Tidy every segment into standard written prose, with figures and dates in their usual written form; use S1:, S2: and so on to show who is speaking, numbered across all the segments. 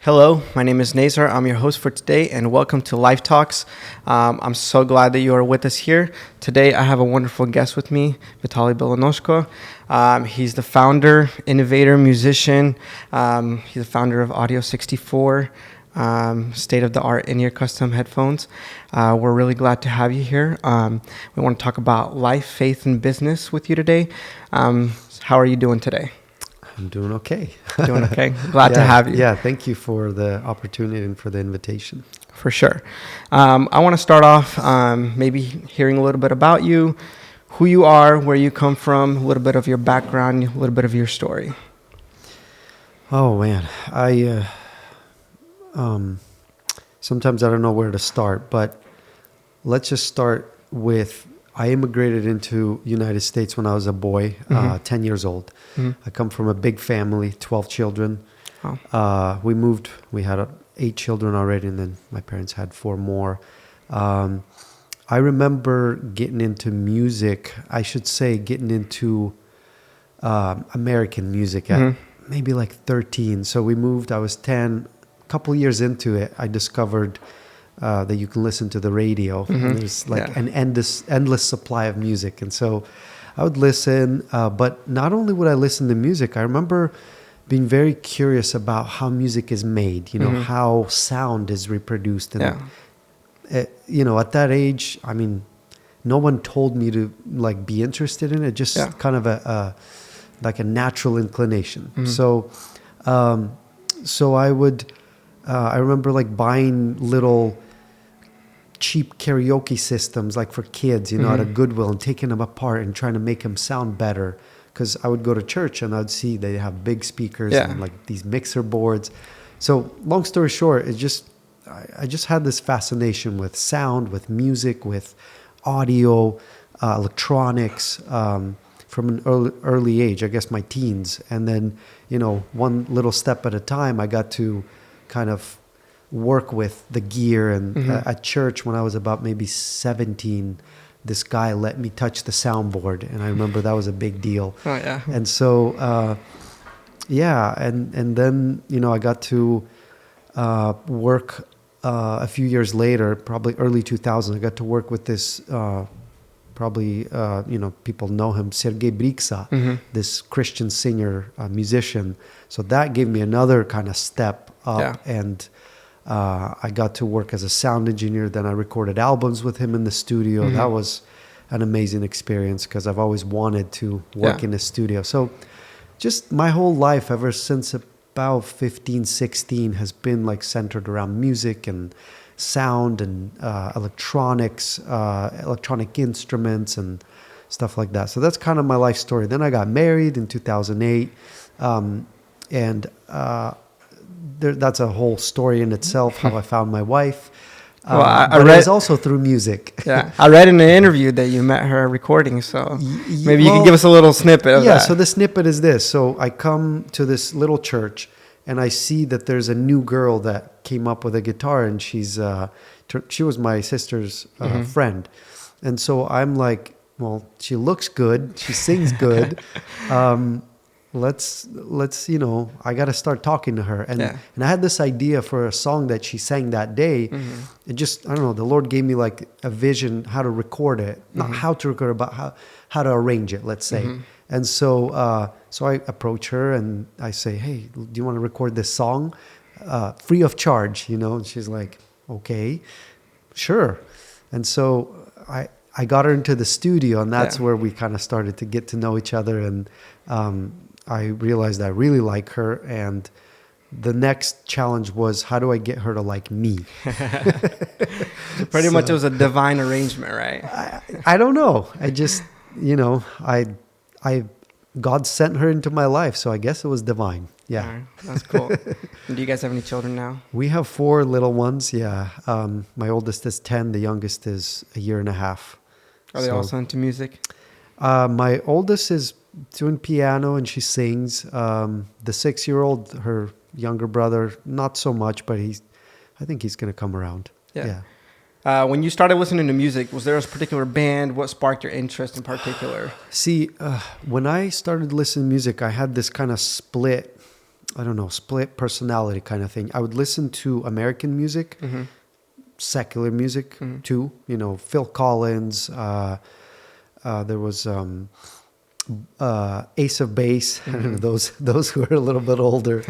S1: Hello, my name is Nazar. I'm your host for today, and welcome to Life Talks. I'm so glad that you are with us here. Today, I have a wonderful guest with me, Vitaliy Belonozhko. He's the founder, innovator, musician. He's the founder of Audio 64, state-of-the-art in-ear custom headphones. We're really glad to have you here. We want to talk about life, faith, and business with you today. How are you doing today?
S2: I'm doing okay.
S1: Doing okay. Glad to have you.
S2: Yeah, thank you for the opportunity and for the invitation.
S1: For sure. I want to start off maybe hearing a little bit about you, who you are, where you come from, a little bit of your background, a little bit of your story.
S2: Oh man, I sometimes I don't know where to start, but let's just start with I immigrated into United States when I was a boy, 10 years old. Mm-hmm. I come from a big family, 12 children. Wow. We moved, we had 8 children already, and then my parents had 4 more. I remember getting into music, I should say getting into American music at maybe like 13. So we moved, I was 10. A couple years into it, I discovered that you can listen to the radio. And there's like an endless supply of music. And so I would listen, but not only would I listen to music, I remember being very curious about how music is made, you know, how sound is reproduced. And, you know, at that age, I mean, no one told me to like be interested in it, just kind of like a natural inclination. So I would, I remember like buying little cheap karaoke systems like for kids, you know, at a Goodwill, and taking them apart and trying to make them sound better. Because I would go to church and I'd see they have big speakers and like these mixer boards. So long story short, it just I just had this fascination with sound, with music, with audio, electronics from an early age, I guess my teens. And then, you know, one little step at a time, I got to kind of work with the gear. And at church, when I was about maybe 17, this guy let me touch the soundboard, and I remember that was a big deal.
S1: Oh yeah.
S2: And so and then, you know, I got to work a few years later, probably early 2000s. I got to work with this you know, people know him, Sergei Briksa, this Christian singer, musician. So that gave me another kind of step up. And I got to work as a sound engineer. Then I recorded albums with him in the studio. That was an amazing experience because I've always wanted to work in a studio. So just my whole life, ever since about 15, 16, has been like centered around music and sound and electronics, electronic instruments and stuff like that. So that's kind of my life story. Then I got married in 2008, that's a whole story in itself, how I found my wife.
S1: Well, I
S2: but
S1: read,
S2: it was also through music.
S1: I read in an interview that you met her recording, so maybe you can give us a little snippet of that.
S2: Yeah, so the snippet is this. So I come to this little church, and I see that there's a new girl that came up with a guitar, and she was my sister's friend. And so I'm like, well, she looks good, she sings good. Let's you know, I got to start talking to her. And I had this idea for a song that she sang that day. It just, I don't know, the Lord gave me like a vision how to record it, not how to record it, but how to arrange it, let's say. And so so I approach her and I say, hey, do you want to record this song free of charge, you know? And she's like, okay, sure. And so I got her into the studio, and that's where we kind of started to get to know each other. And I realized I really like her, and the next challenge was, how do I get her to like me?
S1: So pretty much it was a divine arrangement, right?
S2: I don't know. I just, you know, God sent her into my life, so I guess it was divine. Yeah.
S1: Right, that's cool. And do you guys have any children now?
S2: We have 4 little ones, yeah. My oldest is 10, the youngest is a year and a half.
S1: Are they also into music?
S2: My oldest is doing piano and she sings. The 6-year-old, her younger brother, not so much, but I think he's going to come around. Yeah.
S1: When you started listening to music, was there a particular band? What sparked your interest in particular?
S2: See, when I started listening to music, I had this kind of split I don't know, split personality kind of thing. I would listen to American music, secular music too. You know, Phil Collins. There was Ace of Base. I don't know, those who are a little bit older.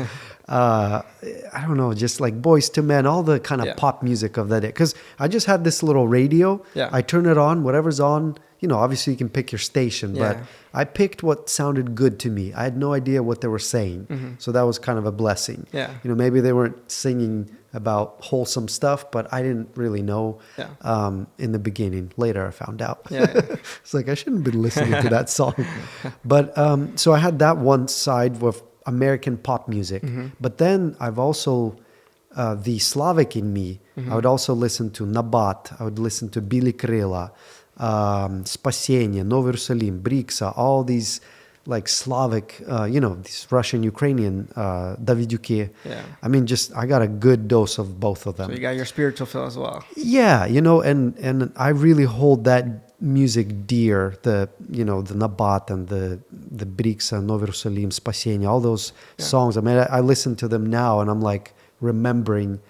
S2: I don't know, just like Boys to Men, all the kind of pop music of that day. Because I just had this little radio.
S1: Yeah.
S2: I turn it on, whatever's on. You know, obviously you can pick your station, but I picked what sounded good to me. I had no idea what they were saying. So that was kind of a blessing.
S1: Yeah.
S2: You know, maybe they weren't singing about wholesome stuff, but I didn't really know in the beginning. Later I found out. It's like, I shouldn't have been listening to that song. But so I had that one side with American pop music. But then I've also, the Slavic in me, I would also listen to Nabat. I would listen to Billy Kryla, Spasienie, Новый Иерусалим, Briksa, all these like Slavic, you know, these Russian, Ukrainian, Daviduki. I mean, just, I got a good dose of both of them.
S1: So you got your spiritual fill as well.
S2: Yeah, you know, and I really hold that music dear, the, you know, the Nabat and the Briksa, Новый Иерусалим, Spasienie, all those songs. I mean, I listen to them now and I'm like remembering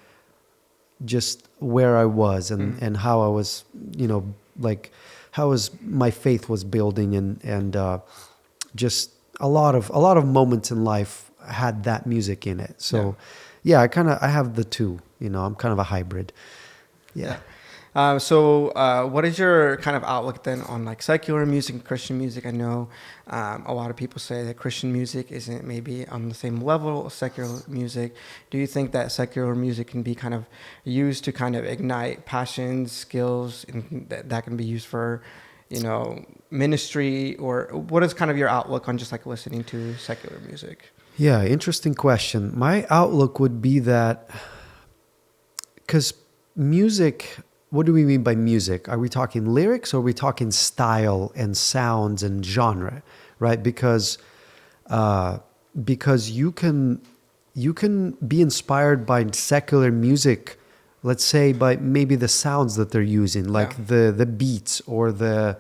S2: just where I was and how I was, you know, like how my faith was building and just a lot of moments in life had that music in it. So yeah, I have the two, you know, I'm kind of a hybrid.
S1: So what is your kind of outlook then on like secular music and Christian music? I know a lot of people say that Christian music isn't maybe on the same level of secular music. Do you think that secular music can be kind of used to kind of ignite passions, skills, and that can be used for, you know, ministry? Or what is kind of your outlook on just like listening to secular music?
S2: Yeah, interesting question. My outlook would be that, because music, what do we mean by music? Are we talking lyrics or are we talking style and sounds and genre, right? Because you can be inspired by secular music, let's say by maybe the sounds that they're using, like the beats or the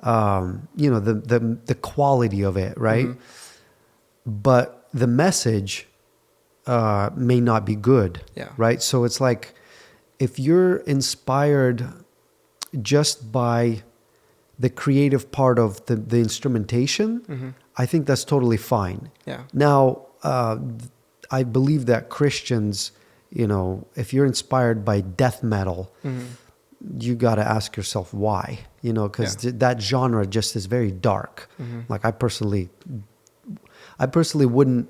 S2: you know, the quality of it, right? But the message may not be good, right? So it's like, if you're inspired just by the creative part of the instrumentation, I think that's totally fine. Now, I believe that Christians, you know, if you're inspired by death metal, you got to ask yourself why, you know, because that genre just is very dark. Like I personally wouldn't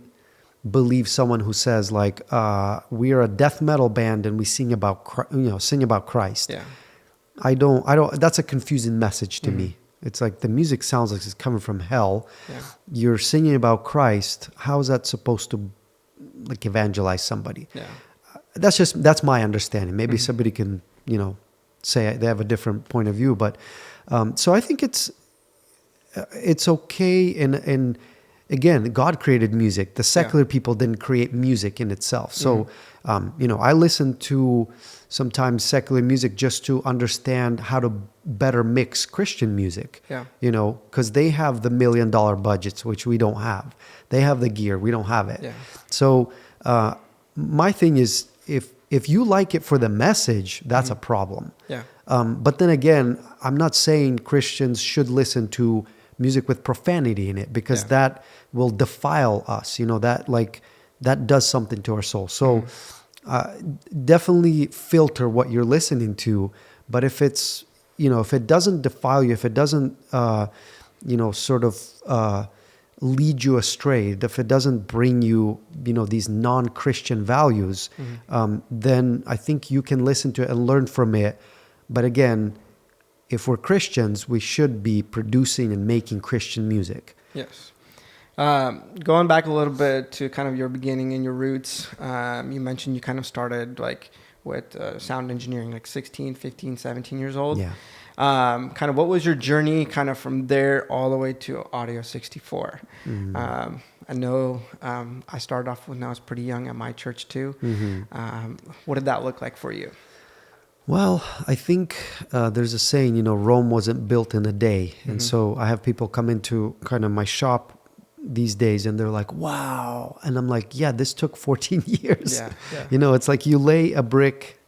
S2: believe someone who says like, we are a death metal band and we sing about Christ. I don't, that's a confusing message to me. It's like the music sounds like it's coming from hell. You're singing about Christ. How is that supposed to like evangelize somebody? That's my understanding. Maybe somebody can, you know, say they have a different point of view, but, so I think it's okay. And again, God created music. The secular people didn't create music in itself. So, you know, I listen to sometimes secular music just to understand how to better mix Christian music, you know, because they have the $1 million budgets, which we don't have. They have the gear. We don't have it. So my thing is, if you like it for the message, that's a problem. But then again, I'm not saying Christians should listen to music with profanity in it, because that will defile us, you know, that does something to our soul. So definitely filter what you're listening to. But if it's, you know, if it doesn't defile you, if it doesn't, you know, sort of lead you astray, if it doesn't bring you, you know, these non-Christian values, then I think you can listen to it and learn from it. But again, if we're Christians, we should be producing and making Christian music.
S1: Going back a little bit to kind of your beginning and your roots, you mentioned you kind of started like with sound engineering, like 16, 15, 17 years old. Kind of what was your journey kind of from there all the way to Audio 64? I know I started off when I was pretty young at my church too. What did that look like for you?
S2: Well, I think there's a saying, you know, Rome wasn't built in a day. And so I have people come into kind of my shop, these days and they're like, wow. And I'm like, yeah, this took 14 years.
S1: Yeah, yeah.
S2: You know, it's like you lay a brick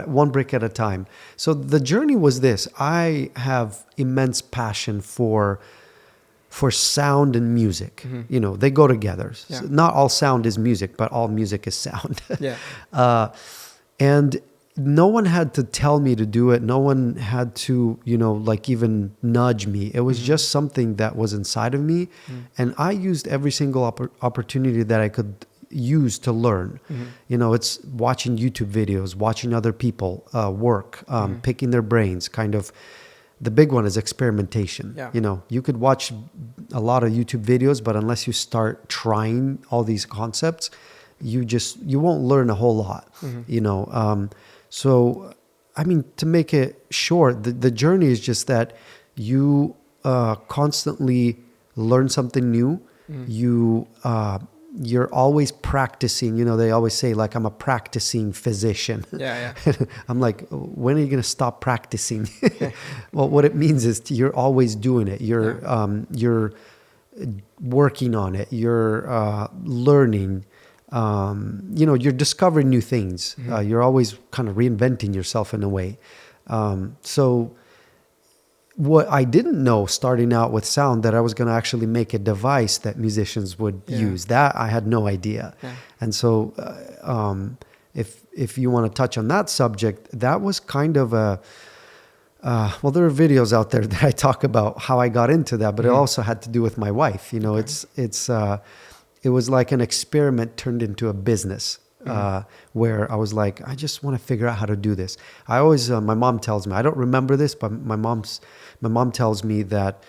S2: one brick at a time. So the journey was this. I have immense passion for sound and music. You know, they go together.
S1: Yeah.
S2: So not all sound is music, but all music is sound.
S1: Yeah.
S2: And no one had to tell me to do it. No one had to, you know, like even nudge me. It was just something that was inside of me. And I used every single opportunity that I could use to learn. You know, it's watching YouTube videos, watching other people work, picking their brains, kind of. The big one is experimentation.
S1: Yeah.
S2: You know, you could watch a lot of YouTube videos, but unless you start trying all these concepts, you won't learn a whole lot, you know. So, I mean, to make it short, the journey is just that you constantly learn something new. You're always practicing. You know, they always say, like, I'm a practicing physician.
S1: Yeah.
S2: I'm like, when are you going to stop practicing? Well, what it means is you're always doing it. You're working on it. You're learning. You know, you're discovering new things. You're always kind of reinventing yourself in a way. So what I didn't know starting out with sound, that I was going to actually make a device that musicians would use. That I had no idea. Yeah. And so if you want to touch on that subject, that was kind of well, there are videos out there that I talk about how I got into that, but it also had to do with my wife. You know, it was like an experiment turned into a business. Where I was like, I just want to figure out how to do this. I always, my mom tells me, I don't remember this, but my mom tells me that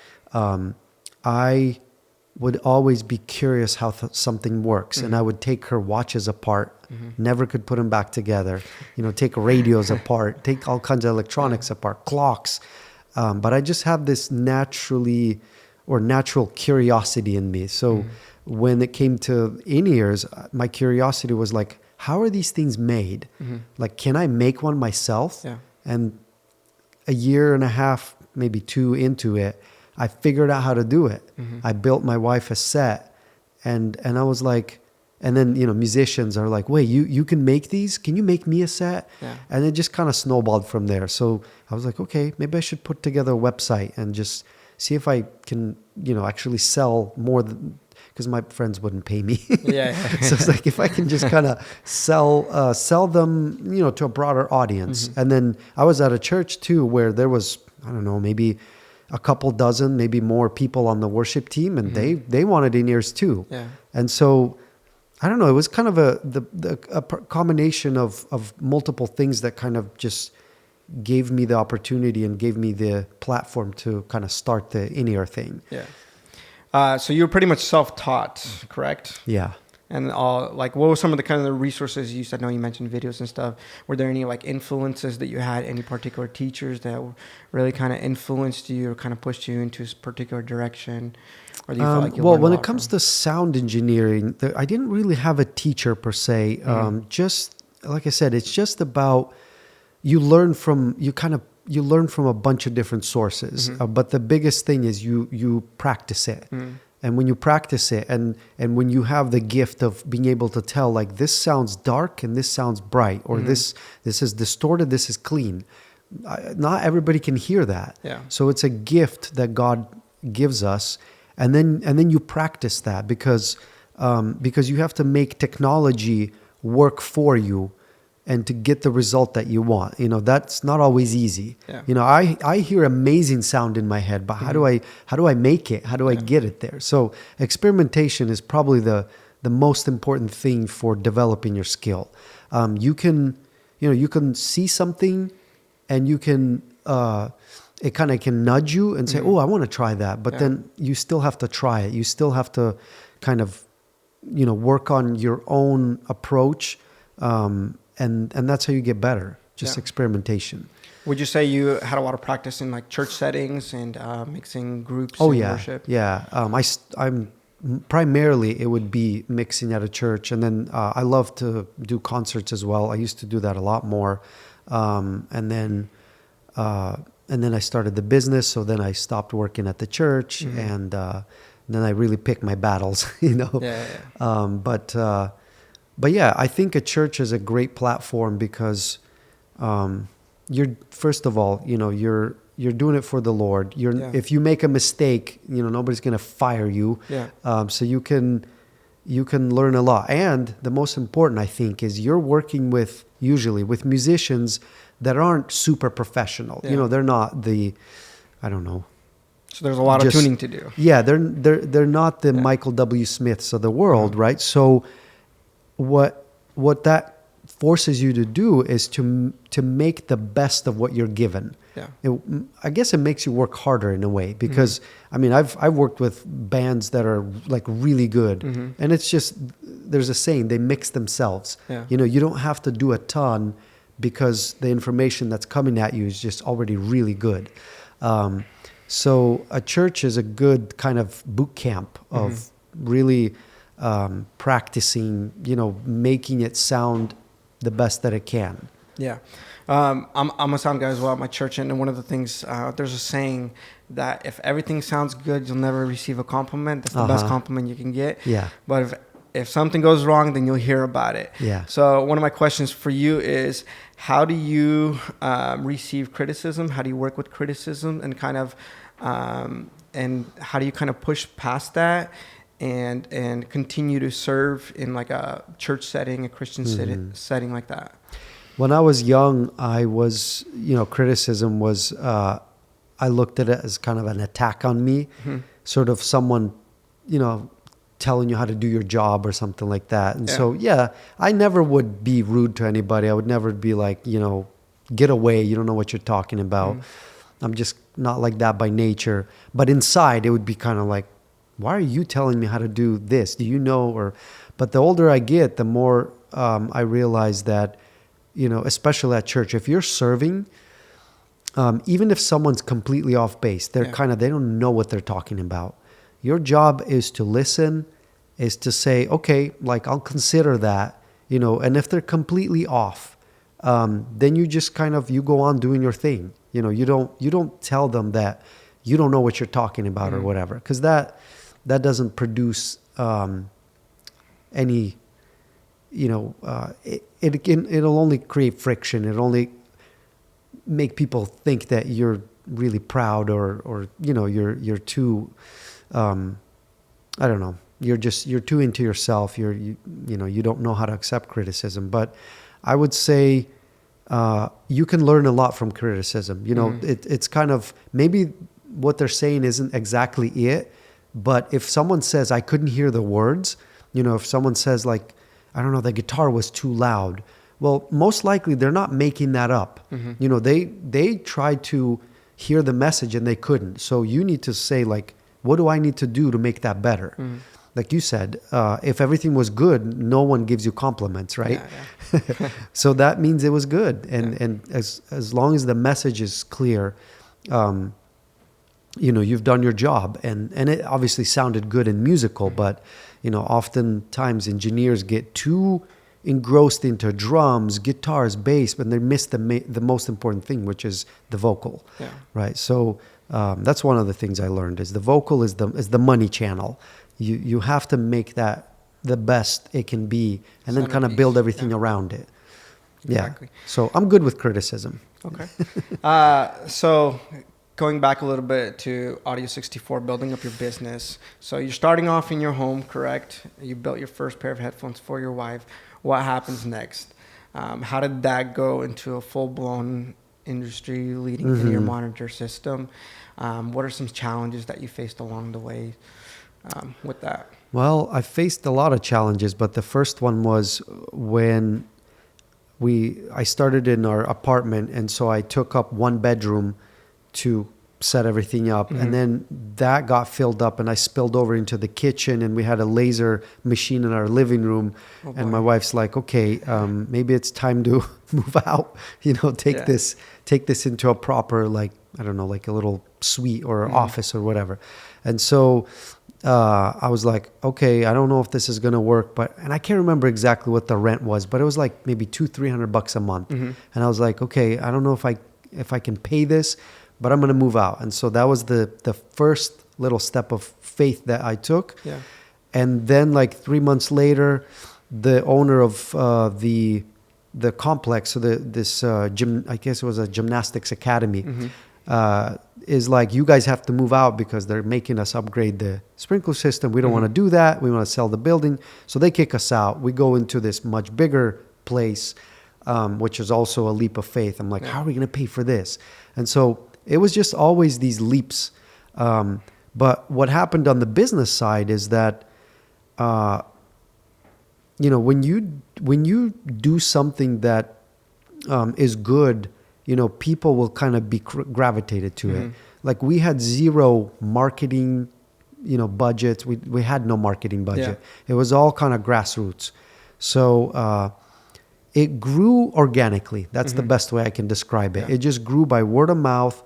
S2: I would always be curious how something works, and I would take her watches apart, never could put them back together. You know, take radios apart, take all kinds of electronics apart, clocks. But I just have this natural curiosity in me. So when it came to in-ears, my curiosity was like, how are these things made? Like, can I make one myself? Yeah. And a year and a half, maybe 2 into it, I figured out how to do it. I built my wife a set, and I was like, and then, you know, musicians are like, wait, you can make these? Can you make me a set? Yeah. And it just kind of snowballed from there. So I was like, okay, maybe I should put together a website and just see if I can, you know, actually sell more than, because my friends wouldn't pay me. Yeah. So it's like, if I can just kind of sell them, you know, to a broader audience. And then I was at a church too, where there was, I don't know, maybe a couple dozen, maybe more people on the worship team, and they wanted in-ears too. Yeah. And so, I don't know, it was kind of a combination of multiple things that kind of just gave me the opportunity and gave me the platform to kind of start the in-ear thing. Yeah.
S1: So you were pretty much self-taught, correct?
S2: Yeah.
S1: And like, what were some of the kind of the resources you used? I know you mentioned videos and stuff. Were there any like influences that you had? Any particular teachers that really kind of influenced you or kind of pushed you into a particular direction? Or do you feel like you
S2: when it comes to sound engineering, I didn't really have a teacher per se. Just like I said, it's just about you learn from a bunch of different sources. But the biggest thing is you practice it. And when you practice it and when you have the gift of being able to tell, like, this sounds dark and this sounds bright, or this is distorted, this is clean. Not everybody can hear that. Yeah. So it's a gift that God gives us. And then you practice that because you have to make technology work for you and to get the result that you want. You know, that's not always easy. Yeah. You know, I hear amazing sound in my head, but how do I make it? How do I get it there? So experimentation is probably the most important thing for developing your skill. You can see something and you can, it kind of can nudge you and say, oh, I want to try that. But then you still have to try it. You still have to kind of, you know, work on your own approach. And that's how you get better, just experimentation.
S1: Would you say you had a lot of practice in like church settings and mixing groups and worship?
S2: Yeah. I'm primarily, it would be mixing at a church. And then I love to do concerts as well. I used to do that a lot more. And then I started the business. So then I stopped working at the church and then I really pick my battles, you know. But yeah, I think a church is a great platform because you're, first of all, you know, you're doing it for the Lord. If you make a mistake, you know, nobody's going to fire you. So you can learn a lot. And the most important, I think, is you're working usually with musicians that aren't super professional. You know, they're not I don't know.
S1: So there's a lot of tuning to do.
S2: Yeah, they're not the Michael W. Smiths of the world, right? So what that forces you to do is to make the best of what you're given. I guess it makes you work harder in a way because I mean I've worked with bands that are like really good, and it's just, there's a saying, they mix themselves. You know, you don't have to do a ton because the information that's coming at you is just already really good. So a church is a good kind of boot camp of really practicing, you know, making it sound the best that it can.
S1: I'm a sound guy as well at my church, and one of the things, there's a saying that if everything sounds good, you'll never receive a compliment. That's the best compliment you can get. But if something goes wrong, then you'll hear about it. So one of my questions for you is, how do you receive criticism? How do you work with criticism, and kind of and how do you kind of push past that and continue to serve in like a church setting, a Christian setting like that?
S2: When I was young, criticism was, I looked at it as kind of an attack on me, sort of someone, you know, telling you how to do your job or something like that. And so, I never would be rude to anybody. I would never be like, you know, get away, you don't know what you're talking about. I'm just not like that by nature. But inside, it would be kind of like, why are you telling me how to do this? Do you know? But the older I get, the more I realize that, you know, especially at church, if you're serving, even if someone's completely off base, they don't know what they're talking about. Your job is to listen, is to say, okay, like I'll consider that, you know, and if they're completely off, then you just you go on doing your thing. You know, you don't tell them that you don't know what you're talking about or whatever, because that doesn't produce any, you know, it'll only create friction. It'll only make people think that you're really proud or you know, you're too, I don't know, you're too into yourself. You know, you don't know how to accept criticism. But I would say you can learn a lot from criticism. You know, it's kind of, maybe what they're saying isn't exactly it, but if someone says, I couldn't hear the words, you know, if someone says like, I don't know, the guitar was too loud. Well, most likely they're not making that up. You know, they tried to hear the message and they couldn't. So you need to say like, what do I need to do to make that better? Like you said, if everything was good, no one gives you compliments, right? So that means it was good. And as long as the message is clear, you know, you've done your job. And it obviously sounded good and musical, but, you know, oftentimes engineers get too engrossed into drums, guitars, bass, but they miss the most important thing, which is the vocal, right? So that's one of the things I learned, is the vocal is the money channel. You have to make that the best it can be, and then kind of build everything around it.
S1: Exactly.
S2: So I'm good with criticism.
S1: Okay. So going back a little bit to Audio 64, building up your business. So you're starting off in your home, correct? You built your first pair of headphones for your wife. What happens next? How did that go into a full-blown industry leading in your monitor system? What are some challenges that you faced along the way with that?
S2: Well, I faced a lot of challenges, but the first one was when I started in our apartment, and so I took up one bedroom to set everything up, and then that got filled up and I spilled over into the kitchen, and we had a laser machine in our living room. And my wife's like, okay, maybe it's time to move out, you know, take this into a proper, like, I don't know, like a little suite or office or whatever. And so I was like, okay, I don't know if this is going to work, and I can't remember exactly what the rent was, but it was like maybe $200-300 a month. And I was like, okay, I don't know if I can pay this, but I'm going to move out. And so that was the first little step of faith that I took.
S1: Yeah.
S2: And then like 3 months later, the owner of the complex, so this gym, I guess it was a gymnastics academy, is like, you guys have to move out because they're making us upgrade the sprinkler system. We don't want to do that. We want to sell the building. So they kick us out. We go into this much bigger place, which is also a leap of faith. I'm like, how are we going to pay for this? And so it was just always these leaps. But what happened on the business side is that, when you do something that is good, people will kind of be gravitated to it. Like we had zero marketing, budgets. We had no marketing budget. It was all kind of grassroots. So it grew organically. That's the best way I can describe it. It just grew by word of mouth.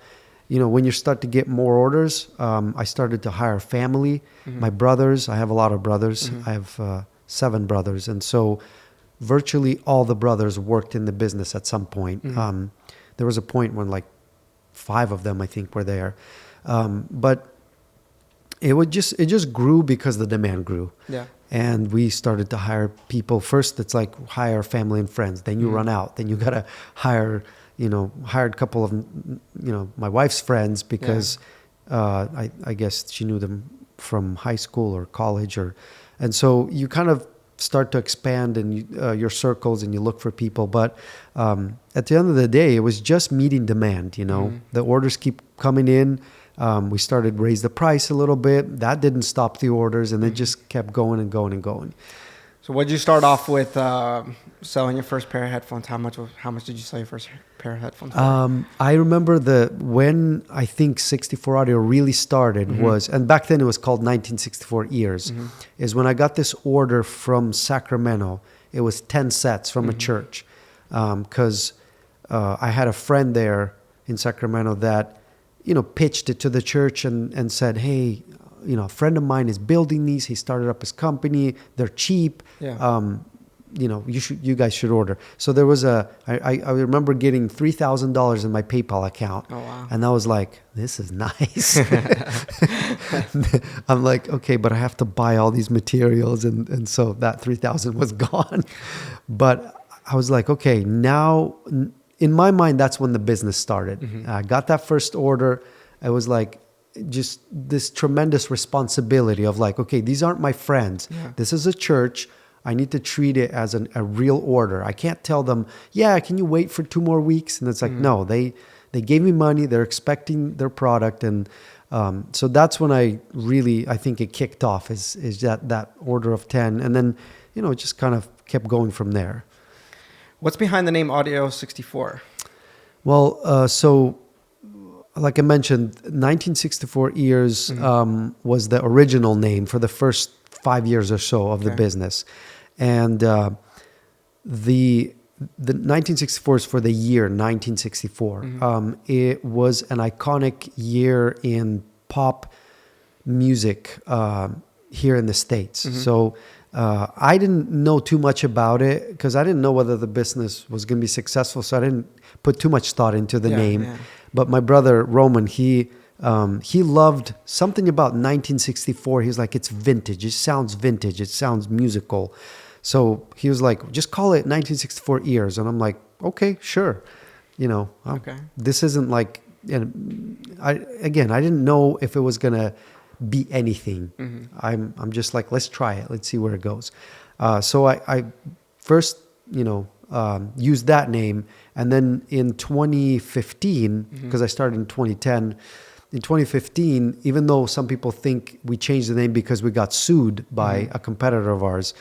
S2: When you start to get more orders, I started to hire family, my brothers. I have a lot of brothers. I have 7 brothers. And so virtually all the brothers worked in the business at some point. There was a point when like 5 of them, I think, were there. But it just grew because the demand grew. Yeah. And we started to hire people. First, it's like hire family and friends. Then you run out. Then you got to hire, hired a couple of, my wife's friends because I guess she knew them from high school or college. And so you kind of start to expand in your circles and you look for people. But at the end of the day, it was just meeting demand. The orders keep coming in. We started raise the price a little bit. That didn't stop the orders, and it just kept going and going and going.
S1: So what did you start off with selling your first pair of headphones? How much did you sell your first pair of headphones for?
S2: I remember when I think 64 Audio really started was, and back then it was called 1964 Ears, is when I got this order from Sacramento. It was 10 sets from a church, because I had a friend there in Sacramento that, pitched it to the church and said, hey, a friend of mine is building these. He started up his company. They're cheap. Yeah. You guys should order. So there was I remember getting $3,000 in my PayPal account. Oh, wow. And I was like, this is nice. I'm like, okay, but I have to buy all these materials. And so that 3,000 was gone. But I was like, okay, now in my mind, that's when the business started. I got that first order. I was like, just this tremendous responsibility of like, okay, these aren't my friends. Yeah. This is a church. I need to treat it as a real order. I can't tell them, can you wait for 2 more weeks? And it's like, no, they gave me money. They're expecting their product. And so that's when I think it kicked off is that order of 10. And then, it just kind of kept going from there.
S1: What's behind the name Audio 64?
S2: Well, so like I mentioned, 1964 Ears was the original name for the first 5 years or so of the business. And the 1964 is for the year 1964. It was an iconic year in pop music here in the States. So I didn't know too much about it because I didn't know whether the business was going to be successful. So I didn't put too much thought into the name. Yeah. But my brother Roman, he loved something about 1964. He was like, it's vintage. It sounds vintage. It sounds musical. So he was like, just call it 1964 Ears. And I'm like, okay, sure. This isn't like, I didn't know if it was going to be anything. I'm just like, let's try it. Let's see where it goes. So I first, used that name. And then in 2015, because I started in 2010, in 2015, even though some people think we changed the name because we got sued by a competitor of ours,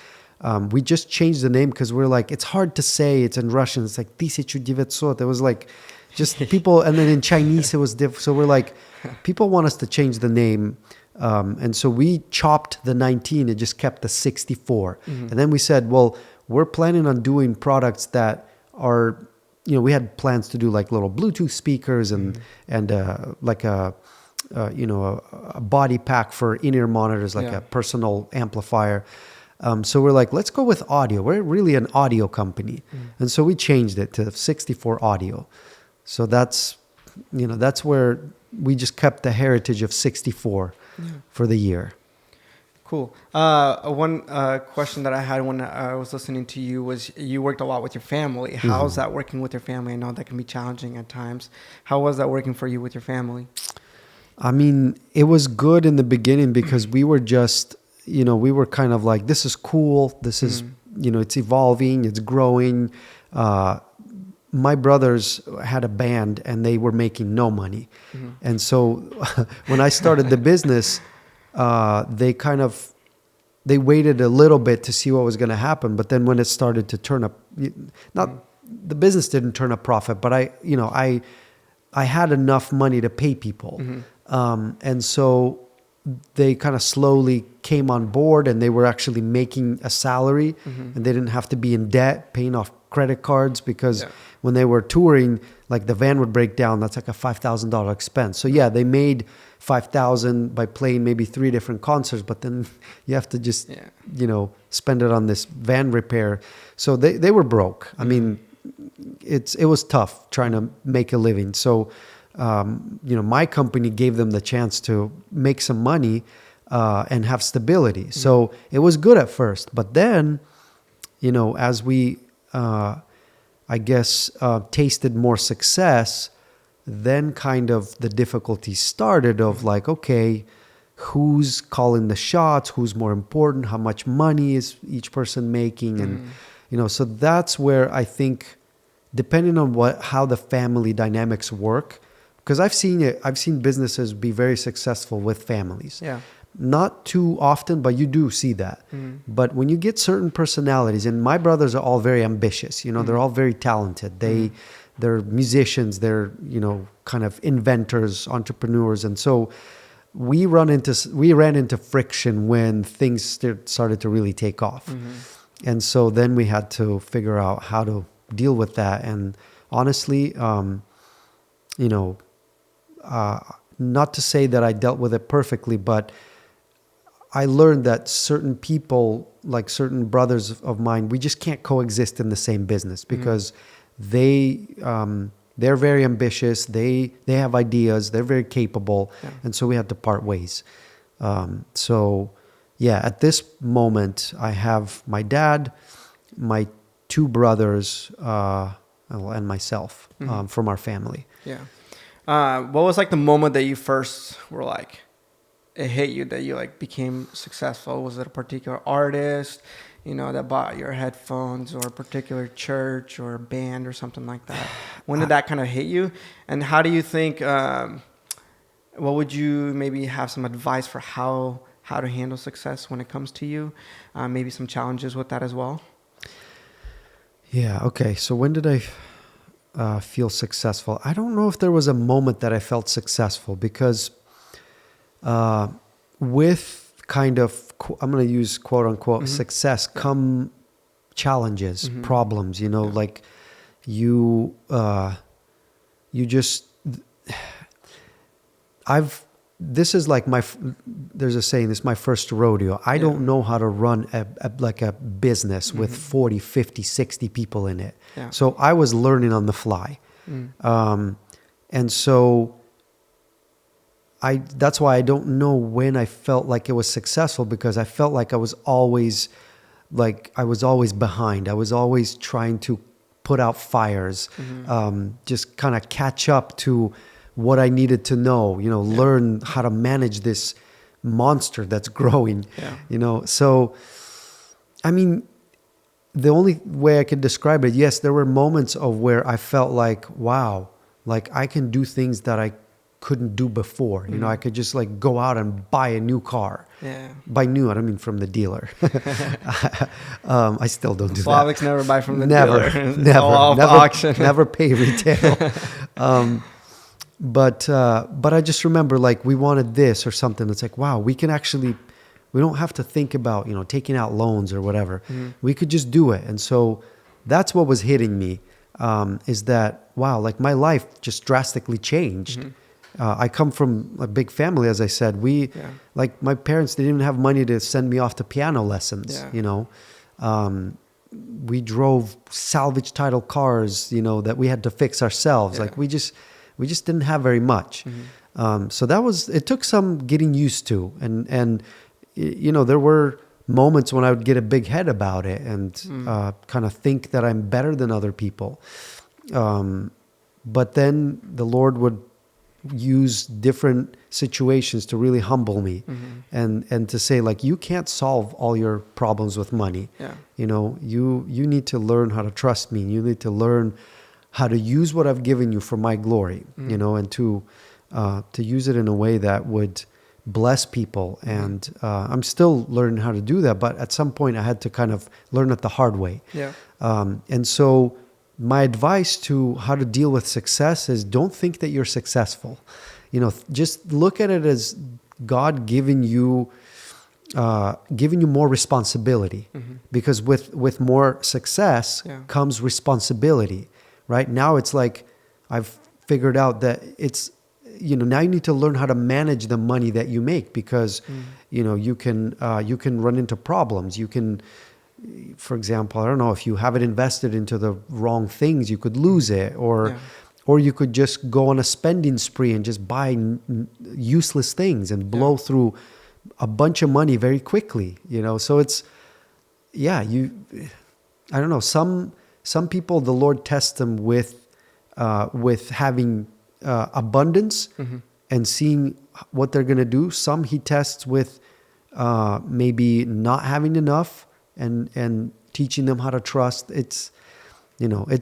S2: we just changed the name because we're like, it's hard to say. It's in Russian. It's like, it was like, just people. And then in Chinese, it was different. So we're like, people want us to change the name. And so we chopped the 19 and just kept the 64. And then we said, well, we're planning on doing products that are, we had plans to do like little Bluetooth speakers and like a body pack for in-ear monitors, like a personal amplifier. So we're like, let's go with audio. We're really an audio company. And so we changed it to 64 Audio. So that's where we just kept the heritage of 64. for the year.
S1: Cool. One question that I had when I was listening to you was you worked a lot with your family. How's that working with your family? I know that can be challenging at times. How was that working for you with your family?
S2: I mean, it was good in the beginning because we were just, we were kind of like, this is cool. This is, it's evolving, it's growing. My brothers had a band and they were making no money. And so when I started the business, they waited a little bit to see what was going to happen. But then when it started to turn up, the business didn't turn a profit, but I had enough money to pay people. And so they kind of slowly came on board and they were actually making a salary and they didn't have to be in debt, paying off credit cards because when they were touring, like the van would break down, that's like a $5,000 expense. So yeah, they made $5,000 by playing maybe 3 different concerts, but then you have to just, spend it on this van repair. So they were broke. I mean, it was tough trying to make a living. So, my company gave them the chance to make some money and have stability. So it was good at first. But then, as we, tasted more success, then kind of the difficulty started of like, okay, who's calling the shots? Who's more important? How much money is each person making? And, so that's where I think, depending on how the family dynamics work, because I've seen businesses be very successful with families. Yeah. Not too often, but you do see that. But when you get certain personalities, and my brothers are all very ambitious, they're all very talented. They're musicians, they're, kind of inventors, entrepreneurs. And so we ran into friction when things started to really take off. And so then we had to figure out how to deal with that. And honestly, not to say that I dealt with it perfectly, but I learned that certain people, like certain brothers of mine, we just can't coexist in the same business because they're very ambitious. They have ideas. They're very capable. And so we had to part ways. At this moment, I have my dad, my 2 brothers, and myself from our family. Yeah.
S1: What was like the moment that you first were like, it hit you that you like became successful? Was it a particular artist, that bought your headphones, or a particular church or a band or something like that? When did that kind of hit you? And how do you think, what would you maybe have some advice for how to handle success when it comes to you? Maybe some challenges with that as well?
S2: Yeah. Okay. So when did I feel successful? I don't know if there was a moment that I felt successful because with kind of, I'm going to use quote unquote success, come challenges, problems, like you just, this is like there's a saying, this is my first rodeo. I don't know how to run a business with 40, 50, 60 people in it. Yeah. So I was learning on the fly. And so that's why I don't know when I felt like it was successful, because I felt like I was always behind. I was always trying to put out fires, just kind of catch up to what I needed to know, learn how to manage this monster that's growing, So, I mean, the only way I could describe it, yes, there were moments of where I felt like, wow, like I can do things that I couldn't do before. I could just like go out and buy a new car. Yeah. By new, I don't mean from the dealer. I still don't do
S1: Slavics
S2: that.
S1: never buy from the dealer.
S2: Never auction. Never pay retail. But I just remember like we wanted this or something. It's like, wow, we don't have to think about, taking out loans or whatever. We could just do it. And so that's what was hitting me, is that, wow, like my life just drastically changed. I come from a big family, as I said. Like my parents, they didn't have money to send me off to piano lessons, we drove salvage title cars, that we had to fix ourselves. Like we just didn't have very much. So it took some getting used to. And there were moments when I would get a big head about it and kind of think that I'm better than other people. But then the Lord would use different situations to really humble me and to say, like, you can't solve all your problems with money.
S1: Yeah.
S2: You need to learn how to trust me. You need to learn how to use what I've given you for my glory, and to use it in a way that would bless people. And I'm still learning how to do that, but at some point I had to kind of learn it the hard way.
S1: Yeah.
S2: And so my advice to how to deal with success is, don't think that you're successful. Just look at it as God giving you more responsibility, because with more success comes responsibility. Right now, it's like I've figured out that it's, now you need to learn how to manage the money that you make, because you can run into problems. You can, for example, I don't know, if you have it invested into the wrong things, you could lose it, or you could just go on a spending spree and just buy useless things and blow through a bunch of money very quickly. So it's, I don't know. Some people, the Lord tests them with having abundance and seeing what they're going to do. Some He tests with maybe not having enough and teaching them how to trust. It's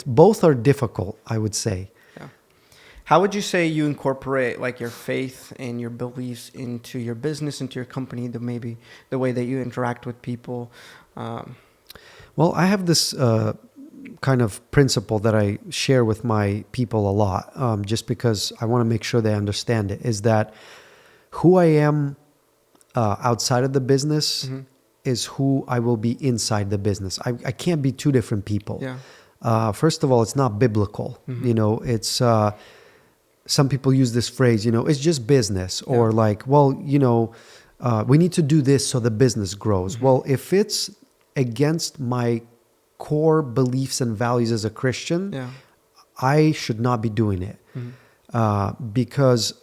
S2: both are difficult, I would say.
S1: Yeah. How would you say you incorporate, like, your faith and your beliefs into your business, into your company, maybe the way that you interact with people?
S2: Well, I have this kind of principle that I share with my people a lot, just because I want to make sure they understand it, is that who I am outside of the business is who I will be inside the business. I can't be two different people.
S1: Yeah.
S2: First of all, it's not biblical. It's some people use this phrase, it's just business, or like, well, we need to do this so the business grows. Well, if it's against my core beliefs and values as a Christian, I should not be doing it, because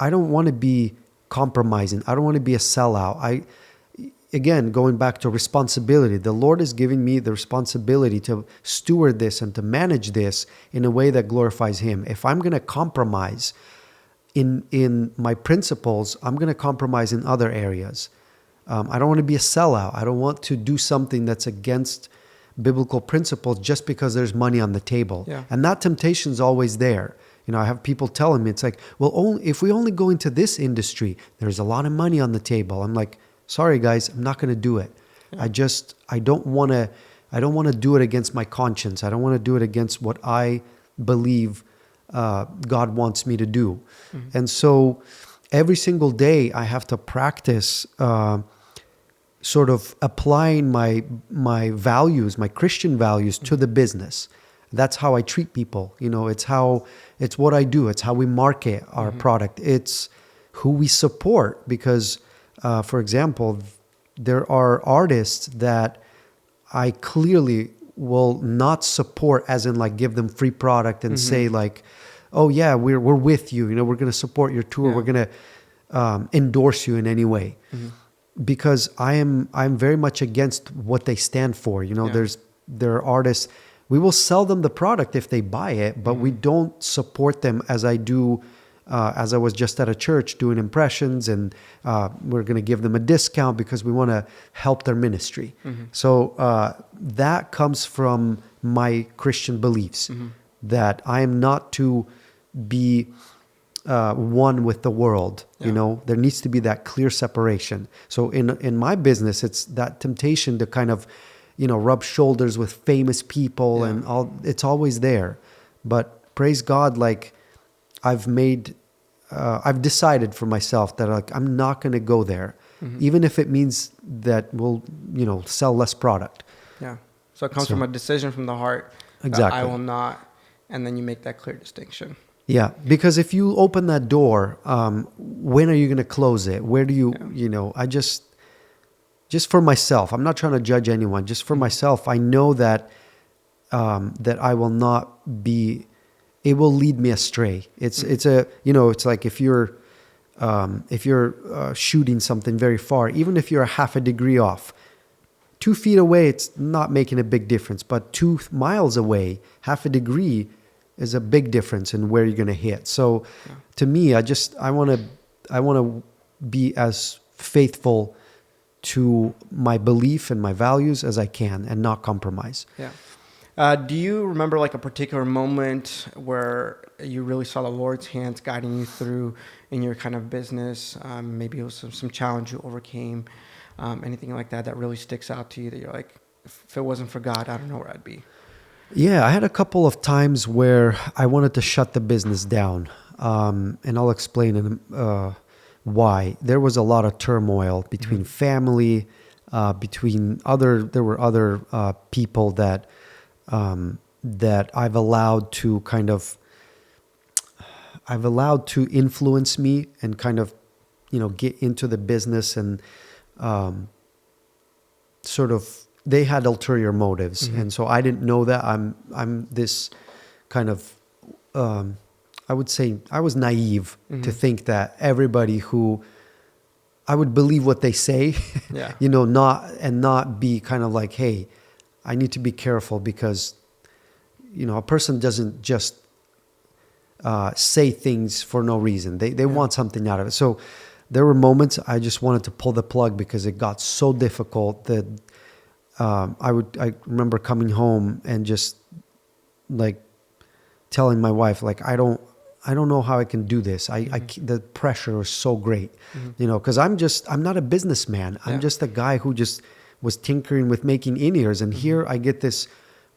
S2: I don't want to be compromising. I don't want to be a sellout. Again, going back to responsibility, the Lord is giving me the responsibility to steward this and to manage this in a way that glorifies Him. If I'm going to compromise in my principles, I'm going to compromise in other areas. I don't want to be a sellout. I don't want to do something that's against biblical principles just because there's money on the table.
S1: Yeah.
S2: And that temptation is always there. I have people telling me, it's like, well, if we only go into this industry, there's a lot of money on the table. I'm like, sorry guys, I'm not going to do it. Yeah. I don't want to do it against my conscience. I don't want to do it against what I believe God wants me to do. And so every single day I have to practice sort of applying my values, my Christian values, to the business. That's how I treat people. It's what I do. It's how we market our product. It's who we support, because for example, there are artists that I clearly will not support, as in like give them free product and say like, oh yeah, we're with you. We're going to support your tour. Yeah. We're going to endorse you in any way, because I'm very much against what they stand for. There are artists, we will sell them the product if they buy it, but we don't support them as I do. As I was just at a church doing impressions, and we're going to give them a discount because we want to help their ministry. So that comes from my Christian beliefs, that I am not to be one with the world. There needs to be that clear separation. So in my business, it's that temptation to kind of, rub shoulders with famous people and all. It's always there. But praise God, like, I've decided for myself that, like, I'm not going to go there, even if it means that we'll, sell less product. Yeah.
S1: So it comes from a decision from the heart.
S2: Exactly.
S1: I will not, and then you make that clear distinction.
S2: Yeah, because if you open that door, when are you going to close it? Where do you, I just for myself, I'm not trying to judge anyone. Just for myself, I know that I will not be it will lead me astray. It's a, you know, it's like if you're shooting something very far, even if you're a half a degree off, 2 feet away, it's not making a big difference. But 2 miles away, half a degree is a big difference in where you're going to hit. So to me, I want to be as faithful to my belief and my values as I can and not compromise.
S1: Yeah. Do you remember like a particular moment where you really saw the Lord's hands guiding you through in your kind of business? Maybe it was some challenge you overcame, anything like that really sticks out to you that you're like, if it wasn't for God, I don't know where I'd be.
S2: Yeah, I had a couple of times where I wanted to shut the business down, and I'll explain why. There was a lot of turmoil between family, there were other people that I've allowed to influence me and kind of, you know, get into the business and sort of. They had ulterior motives, and so I didn't know that. I'm this kind of, I would say I was naive to think that everybody who I would believe what they say, you know, not be kind of like, hey, I need to be careful because, you know, a person doesn't just say things for no reason. They want something out of it. So there were moments I just wanted to pull the plug because it got so difficult that. I remember coming home and just like telling my wife, like, I don't know how I can do this. The pressure was so great, you know, cause I'm not a businessman. I'm just a guy who just was tinkering with making in-ears. And here I get this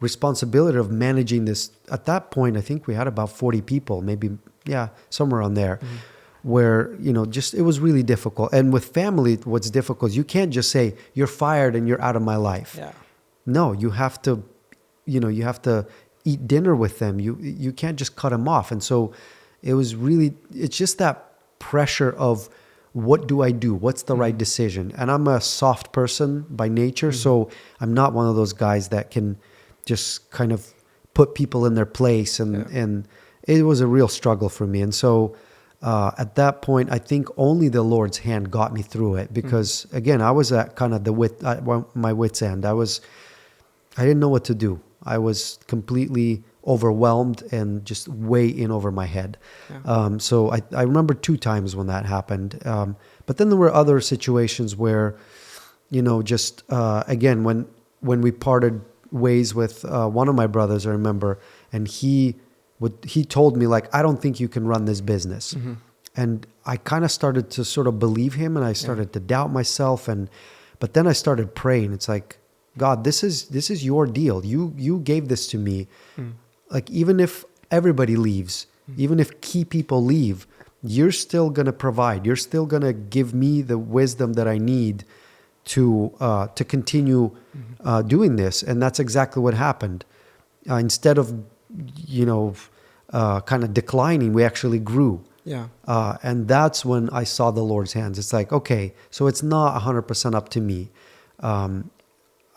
S2: responsibility of managing this. At that point, I think we had about 40 people, maybe, somewhere on there. Where, you know, just it was really difficult. And with family, what's difficult is you can't just say you're fired and you're out of my life. Yeah. No, you have to eat dinner with them. You can't just cut them off. And so it's just that pressure of what do I do? What's the right decision? And I'm a soft person by nature, so I'm not one of those guys that can just kind of put people in their place. And it was a real struggle for me. And so at that point, I think only the Lord's hand got me through it because, again, I was at kind of my wit's end. I didn't know what to do. I was completely overwhelmed and just way in over my head. Yeah. So I remember 2 times when that happened. But then there were other situations where, you know, just again, when we parted ways with one of my brothers, I remember, and he told me, like, I don't think you can run this business. And I kind of started to sort of believe him, and I started to doubt myself. But then I started praying. It's like, God, this is your deal. You gave this to me. Like, even if everybody leaves, even if key people leave, you're still going to provide. You're still going to give me the wisdom that I need to continue doing this. And that's exactly what happened. Instead of, you know, kind of declining, we actually grew. Yeah. And that's when I saw the Lord's hands. It's like, okay, so it's not 100% up to me.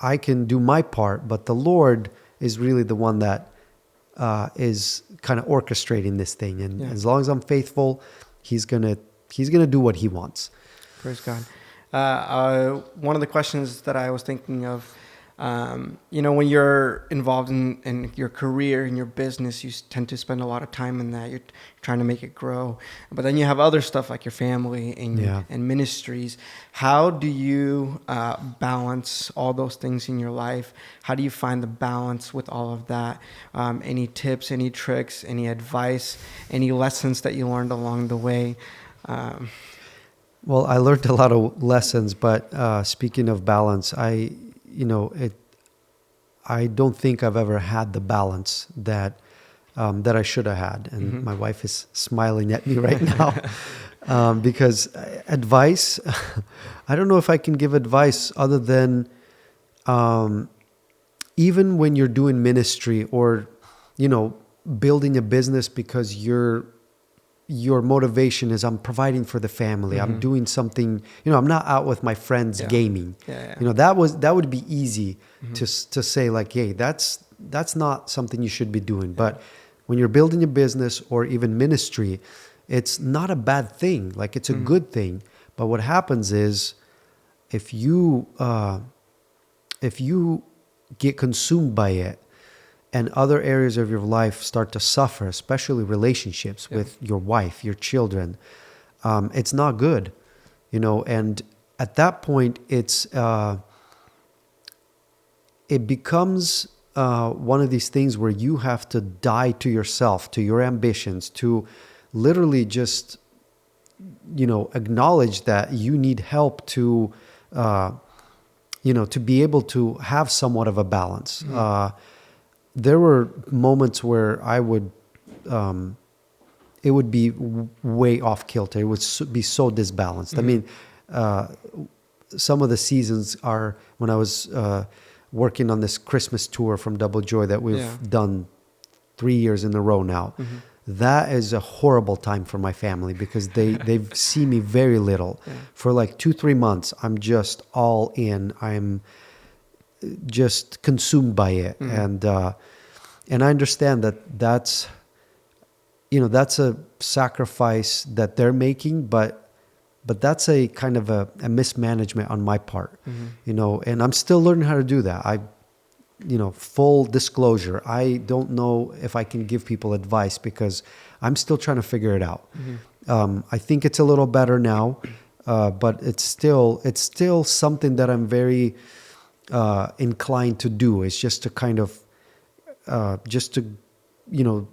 S2: I can do my part, but the Lord is really the one that is kind of orchestrating this thing. And as long as I'm faithful, he's gonna do what he wants.
S1: Praise God. One of the questions that I was thinking of, you know, when you're involved in your career and your business, you tend to spend a lot of time in that. You're trying to make it grow. But then you have other stuff like your family and ministries. How do you balance all those things in your life? How do you find the balance with all of that? Any tips, any tricks, any advice, any lessons that you learned along the way?
S2: Well, I learned a lot of lessons, but speaking of balance, I don't think I've ever had the balance that I should have had. And my wife is smiling at me right now because advice, I don't know if I can give advice other than even when you're doing ministry or, you know, building a business because your motivation is I'm providing for the family. I'm doing something, you know, I'm not out with my friends gaming. You know, that would be easy to say like, hey, that's not something you should be doing. But when you're building a business or even ministry, it's not a bad thing. Like, it's a good thing. But what happens is, if you get consumed by it, and other areas of your life start to suffer, especially relationships with your wife, your children, it's not good, you know. And at that point, it becomes one of these things where you have to die to yourself, to your ambitions, to literally just, you know, acknowledge that you need help to, you know, to be able to have somewhat of a balance. There were moments where I would, it would be way off kilter. It would be so disbalanced. I mean, some of the seasons are when I was working on this Christmas tour from DoubleJoy that we've done 3 years in a row now. That is a horrible time for my family because they've seen me very little. For like 2-3 months, I'm just all in. I'm just consumed by it. And I understand that's, you know, that's a sacrifice that they're making, but that's a kind of a mismanagement on my part, you know, and I'm still learning how to do that. You know, full disclosure, I don't know if I can give people advice because I'm still trying to figure it out. I think it's a little better now, but it's still something that I'm very inclined to do. It's just to kind of, you know,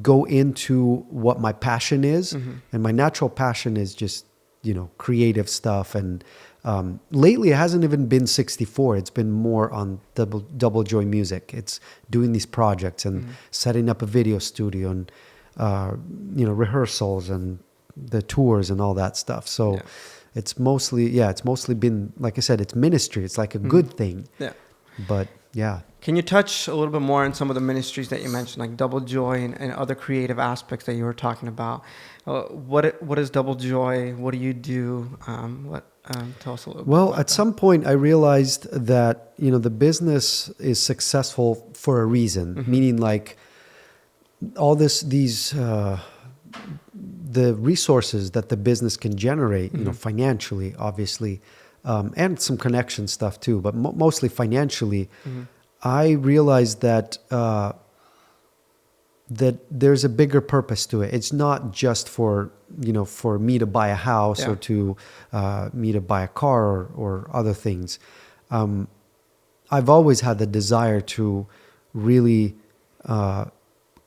S2: go into what my passion is. And my natural passion is just, you know, creative stuff. And lately it hasn't even been 64. It's been more on DoubleJoy music. It's doing these projects and setting up a video studio and, you know, rehearsals and the tours and all that stuff. So it's mostly been, like I said, it's ministry. It's like a good thing. Yeah. But yeah.
S1: Can you touch a little bit more on some of the ministries that you mentioned, like DoubleJoy and other creative aspects that you were talking about? What is DoubleJoy? What do you do? Tell us a little bit.
S2: Well, at some point I realized that, you know, the business is successful for a reason, meaning like all these the resources that the business can generate, you know, financially, obviously, and some connection stuff too, but mostly financially. I realized that that there's a bigger purpose to it. It's not just for, you know, for me to buy a house or to me to buy a car or other things. I've always had the desire to really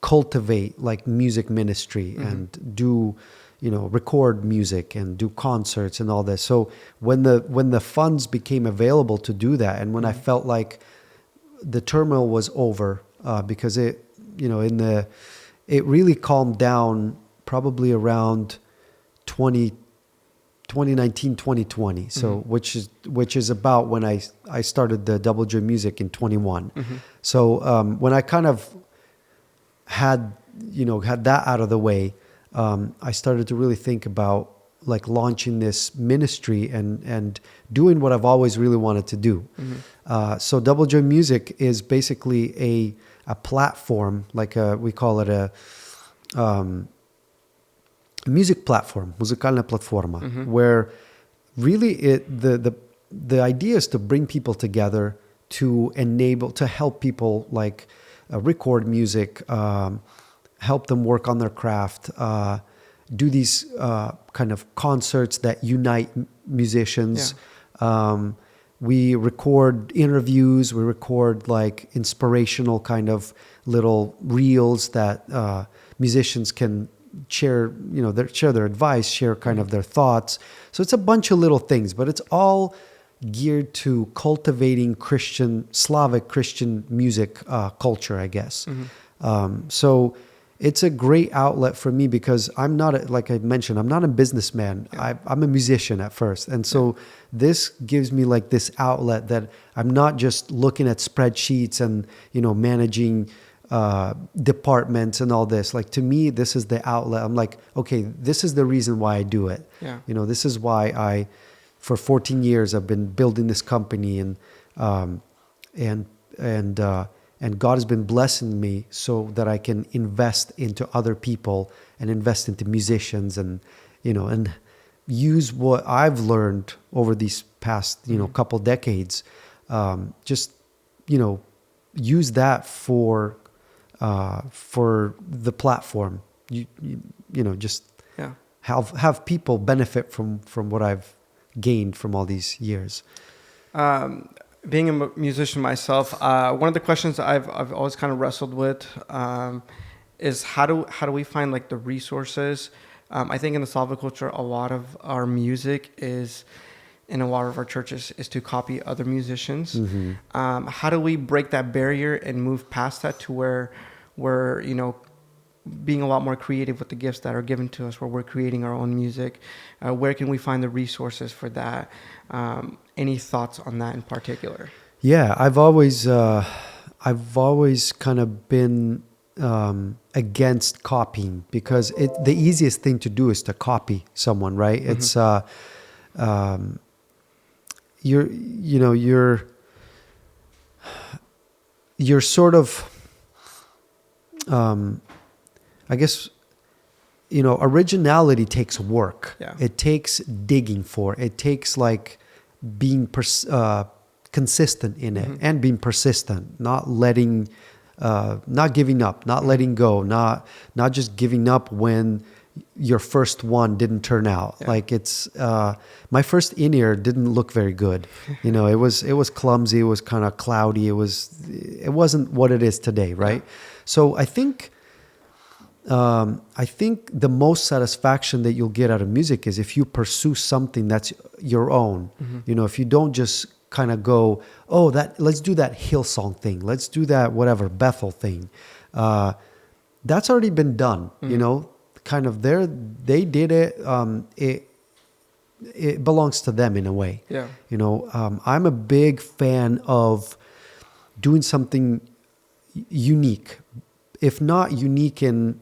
S2: cultivate like music ministry and do, you know, record music and do concerts and all this. So when the funds became available to do that, and when I felt like the turmoil was over, because it, you know, it really calmed down probably around 2019, 2020. So which is about when I started the DoubleJoy music in 21. So when I kind of had that out of the way, I started to really think about like launching this ministry and doing what I've always really wanted to do. So DoubleJoy Music is basically a platform, like we call it a music platform, muzyczalna platforma, where really the idea is to bring people together, to help people like record music, help them work on their craft, do these kind of concerts that unite musicians. We record interviews. We record like inspirational kind of little reels that musicians can share, you know, share their advice, share kind of their thoughts. So it's a bunch of little things, but it's all geared to cultivating Slavic Christian music culture, I guess. So it's a great outlet for me because I'm not, like I mentioned, I'm not a businessman. I'm a musician at first. And so this gives me like this outlet that I'm not just looking at spreadsheets and, you know, managing departments and all this. Like, to me, this is the outlet. I'm like, okay, this is the reason why I do it. You know, this is why for 14 years, I've been building this company and and God has been blessing me so that I can invest into other people and invest into musicians, and and use what I've learned over these past couple decades. Just use that for the platform. Just
S1: Yeah.
S2: have people benefit from what I've gained from all these years.
S1: Being a musician myself, one of the questions I've always kind of wrestled with is how do we find like the resources? I think in the Slavic culture, a lot of our music is, in a lot of our churches, is to copy other musicians.
S2: Mm-hmm.
S1: How do we break that barrier and move past that to where we're being a lot more creative with the gifts that are given to us, where we're creating our own music? Where can we find the resources for that? Any thoughts on that in particular?
S2: Yeah, I've always kind of been against copying, because the easiest thing to do is to copy someone, right?
S1: Mm-hmm.
S2: It's you're sort of I guess originality takes work.
S1: Yeah.
S2: It takes digging for. It takes like being consistent in it,
S1: Mm-hmm.
S2: and being persistent, not giving up, not letting go, not just giving up when your first one didn't turn out.
S1: Yeah.
S2: Like it's my first in-ear didn't look very good. It was clumsy, it was kind of cloudy, it wasn't what it is today, right?
S1: Yeah.
S2: So I think the most satisfaction that you'll get out of music is if you pursue something that's your own.
S1: Mm-hmm.
S2: If you don't just kind of go, let's do that Hillsong thing, let's do that whatever Bethel thing. That's already been done.
S1: Mm-hmm.
S2: Kind of they did it. It belongs to them in a way.
S1: Yeah.
S2: I'm a big fan of doing something unique, if not unique in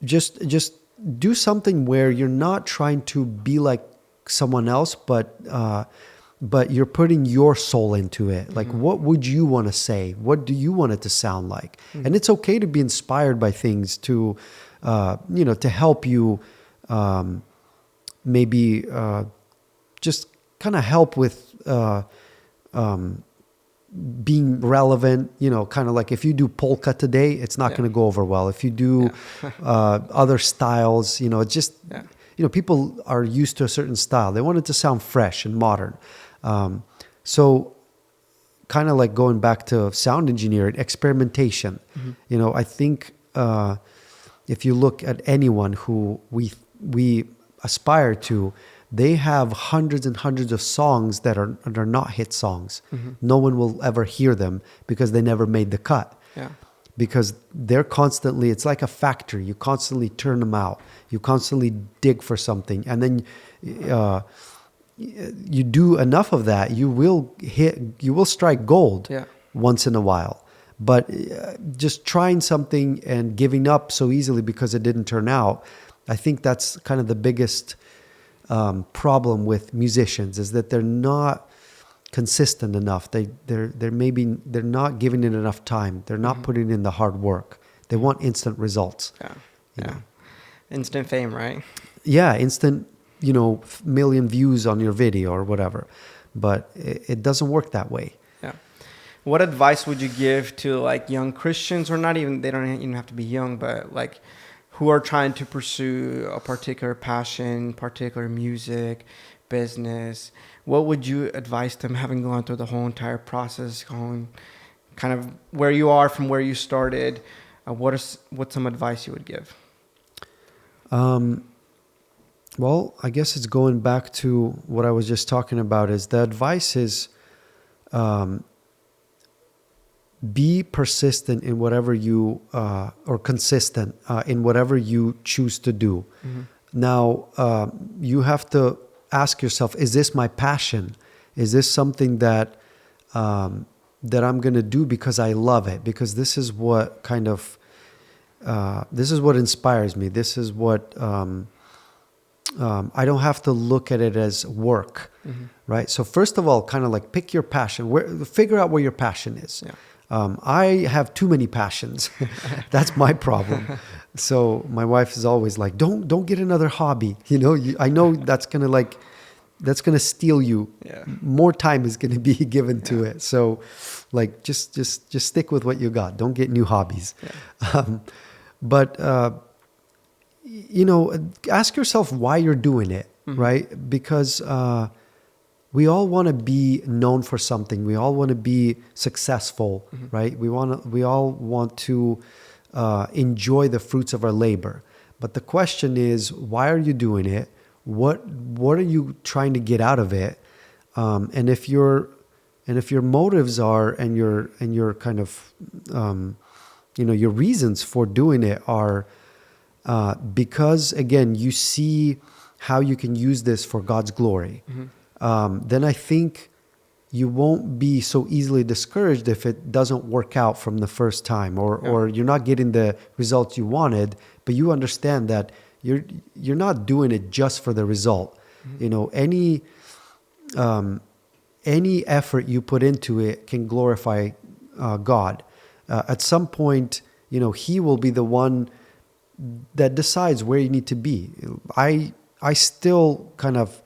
S2: just do something where you're not trying to be like someone else, but you're putting your soul into it. Like, what would you want to say? What do you want it to sound like? And it's okay to be inspired by things to help you, maybe just kind of help with being relevant. Kind of like if you do polka today, it's not going to go over well. If you do other styles, it's just people are used to a certain style. They want it to sound fresh and modern. So kind of like going back to sound engineering, experimentation. I think if you look at anyone who we aspire to, they have hundreds and hundreds of songs that are not hit songs. No one will ever hear them because they never made the cut.
S1: Yeah.
S2: Because they're constantly, it's like a factory. You constantly turn them out. You constantly dig for something. And then you do enough of that, you will strike gold once in a while. But just trying something and giving up so easily because it didn't turn out, I think that's kind of the biggest problem with musicians, is that they're not consistent enough. They're not giving it enough time. They're not putting in the hard work. They want instant results.
S1: Instant fame, right?
S2: Yeah, instant, million views on your video or whatever. But it doesn't work that way.
S1: Yeah. What advice would you give to like young Christians, or they don't even have to be young, but like who are trying to pursue a particular passion, particular music, business? What would you advise them, having gone through the whole entire process, going kind of where you are from where you started? What's some advice you would give?
S2: Well, I guess it's going back to what I was just talking about. Is the advice is be persistent in whatever you or consistent in whatever you choose to do. Now, you have to ask yourself: is this my passion? Is this something that that I'm going to do because I love it? Because this is what kind of this is what inspires me. This is what I don't have to look at it as work, right? So first of all, kind of like pick your passion. Figure out where your passion is.
S1: Yeah.
S2: I have too many passions. That's my problem. So my wife is always like, "Don't get another hobby." You know, I know that's gonna steal you.
S1: Yeah.
S2: More time is gonna be given to it. So, like, just stick with what you got. Don't get new hobbies.
S1: Yeah.
S2: But ask yourself why you're doing it, right? Because we all want to be known for something. We all want to be successful, right? We all want to enjoy the fruits of our labor. But the question is, why are you doing it? What are you trying to get out of it? And if your motives are and your kind of your reasons for doing it are because again you see how you can use this for God's glory, then I think you won't be so easily discouraged if it doesn't work out from the first time, or you're not getting the results you wanted, but you understand that you're not doing it just for the result. Any effort you put into it can glorify God. At some point, He will be the one that decides where you need to be. I still kind of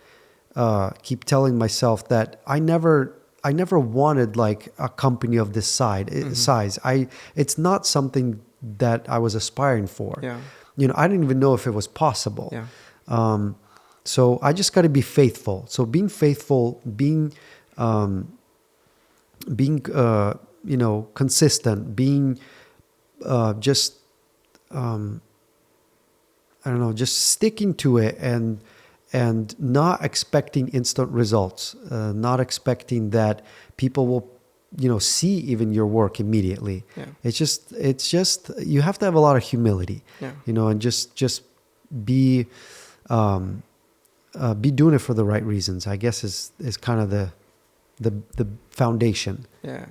S2: keep telling myself that I never wanted like a company of this size. It's not something that I was aspiring for.
S1: Yeah.
S2: I didn't even know if it was possible.
S1: Yeah.
S2: So I just got to be faithful. So being faithful, being consistent, being just just sticking to it and not expecting instant results, not expecting that people will see even your work immediately.
S1: Yeah.
S2: It's just you have to have a lot of humility.
S1: Yeah.
S2: And just be doing it for the right reasons, I guess is kind of the foundation.
S1: Yeah.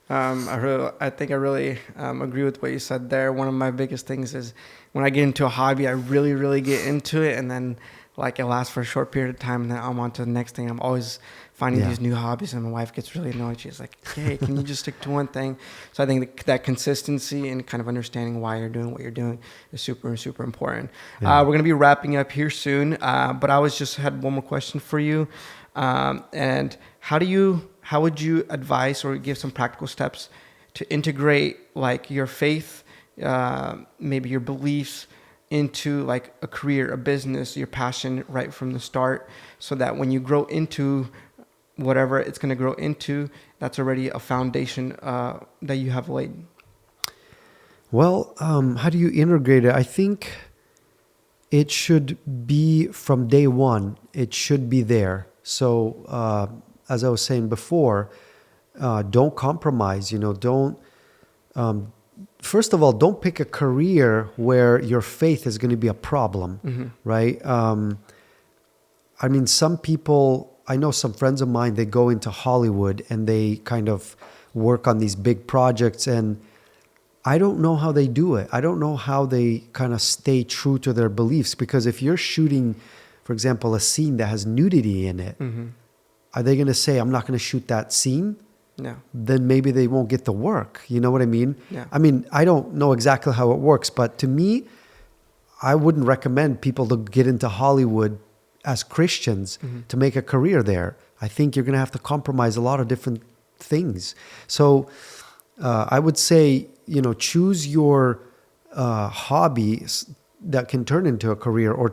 S1: I think I really agree with what you said there. One of my biggest things is when I get into a hobby, I really, really get into it, and then like it lasts for a short period of time, and then I'm on to the next thing. I'm always finding these new hobbies, and my wife gets really annoyed. She's like, "Hey, can you just stick to one thing?" So I think that consistency and kind of understanding why you're doing what you're doing is super, super important.
S2: Yeah.
S1: We're gonna be wrapping up here soon, but I had one more question for you, and how would you advise or give some practical steps to integrate like your faith, maybe your beliefs into like a career, a business, your passion right from the start, so that when you grow into whatever it's going to grow into, that's already a foundation that you have laid?
S2: Well, how do you integrate it? I think it should be from day one. It should be there. So as I was saying before, don't compromise. First of all, don't pick a career where your faith is going to be a problem, right? I mean, some people, I know some friends of mine, they go into Hollywood and they kind of work on these big projects, and I don't know how they do it. I don't know how they kind of stay true to their beliefs, because if you're shooting, for example, a scene that has nudity in it, are they going to say, I'm not going to shoot that scene?
S1: No.
S2: Then maybe they won't get the work. You know what I mean?
S1: Yeah.
S2: I mean, I don't know exactly how it works, but to me, I wouldn't recommend people to get into Hollywood as Christians to make a career there. I think you're going to have to compromise a lot of different things. So I would say, choose your hobbies that can turn into a career, or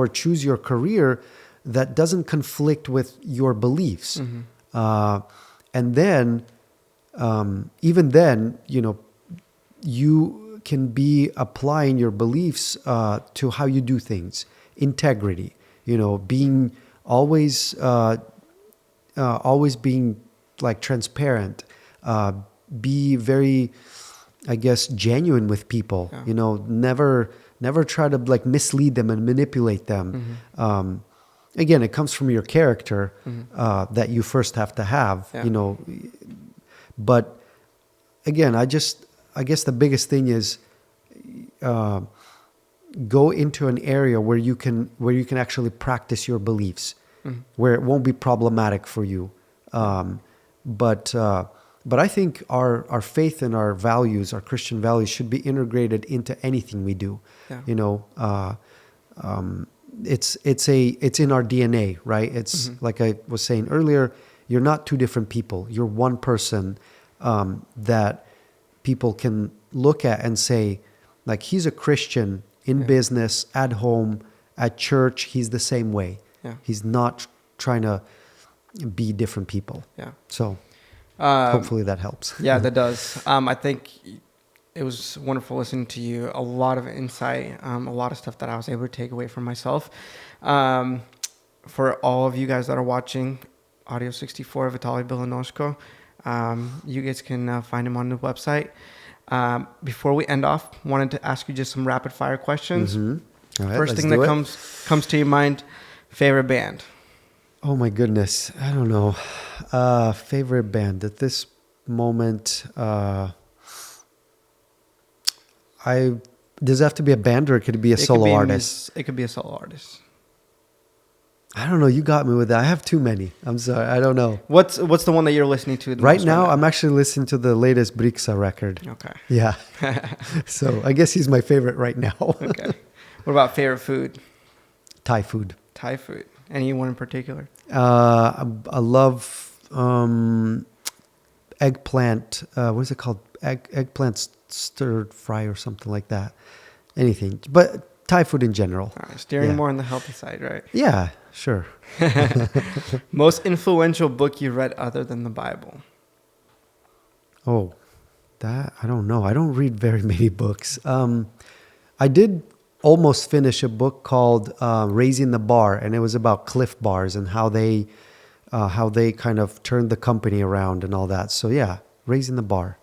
S2: choose your career that doesn't conflict with your beliefs. And then, even then, you can be applying your beliefs to how you do things. Integrity, being always being like transparent, be very, I guess, genuine with people.
S1: Yeah.
S2: Never try to like mislead them and manipulate them. Again, it comes from your character that you first have to have, But again, I guess the biggest thing is go into an area where you can actually practice your beliefs, where it won't be problematic for you. But I think our faith and our values, our Christian values, should be integrated into anything we do.
S1: Yeah.
S2: You know, it's in our DNA, right? It's like I was saying earlier. You're not two different people. You're one person that people can look at and say, like, he's a Christian in business, at home, at church. He's the same way.
S1: Yeah.
S2: He's not trying to be different people.
S1: Yeah.
S2: So hopefully that helps.
S1: Yeah, that does. I think it was wonderful listening to you. A lot of insight, a lot of stuff that I was able to take away from myself. For all of you guys that are watching, Audio 64, Vitaliy Belonozhko, you guys can find him on the website. Before we end off, wanted to ask you just some rapid fire questions.
S2: All right,
S1: First thing that comes to your mind, favorite band?
S2: Oh my goodness, I don't know. Favorite band at this moment. Does it have to be a band, or could it be a solo artist?
S1: It could be a solo artist.
S2: I don't know. You got me with that. I have too many. I'm sorry. I don't know.
S1: What's the one that you're listening to
S2: right now? I'm actually listening to the latest Brixa record.
S1: Okay.
S2: Yeah. So I guess he's my favorite right now.
S1: Okay. What about favorite food?
S2: Thai food.
S1: Thai food. Anyone in particular?
S2: I love eggplant. What is it called? Eggplant stir fry or something like that. Anything, but Thai food in general.
S1: All right, steering more on the healthy side, right?
S2: Yeah, sure.
S1: Most influential book you read other than the Bible?
S2: Oh, that I don't know. I don't read very many books. I did almost finish a book called Raising the Bar, and it was about Cliff Bars and how they kind of turned the company around and all that. So yeah, Raising the Bar.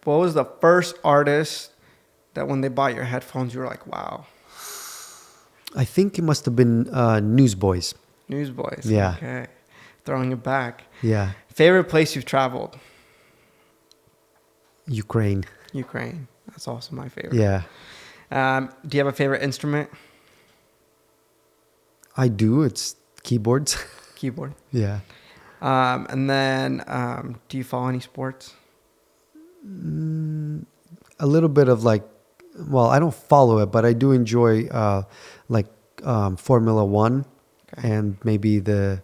S1: What was the first artist that when they bought your headphones, you were like, wow?
S2: I think it must have been Newsboys.
S1: Newsboys.
S2: Yeah.
S1: Okay. Throwing it back.
S2: Yeah.
S1: Favorite place you've traveled?
S2: Ukraine.
S1: Ukraine. That's also my favorite.
S2: Yeah.
S1: Do you have a favorite instrument?
S2: I do. It's keyboards.
S1: Keyboard.
S2: Yeah.
S1: And then, do you follow any sports?
S2: A little bit of well, I don't follow it, but I do enjoy Formula One, and maybe what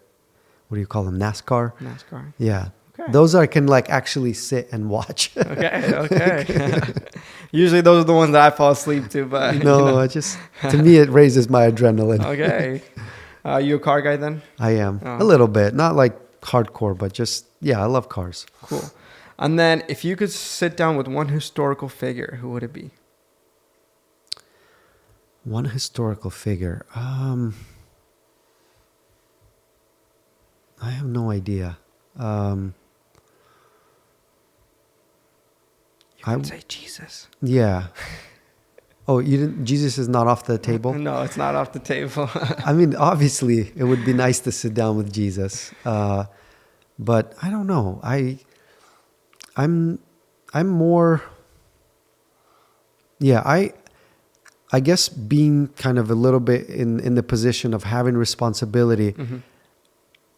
S2: do you call them? NASCAR.
S1: NASCAR.
S2: Yeah.
S1: Okay.
S2: Those I can actually sit and watch.
S1: Okay. Usually those are the ones that I fall asleep to, but
S2: no, to me it raises my adrenaline.
S1: Okay. You a car guy then?
S2: I am a little bit, not like hardcore, but just I love cars.
S1: Cool. And then if you could sit down with one historical figure, who would it be?
S2: One historical figure. I have no idea.
S1: You would say Jesus.
S2: Yeah. Oh, you didn't? Jesus is not off the table?
S1: No, it's not off the table.
S2: I mean, obviously, it would be nice to sit down with Jesus, but I don't know. I'm more. Yeah, I guess being kind of a little bit in the position of having responsibility. Mm-hmm.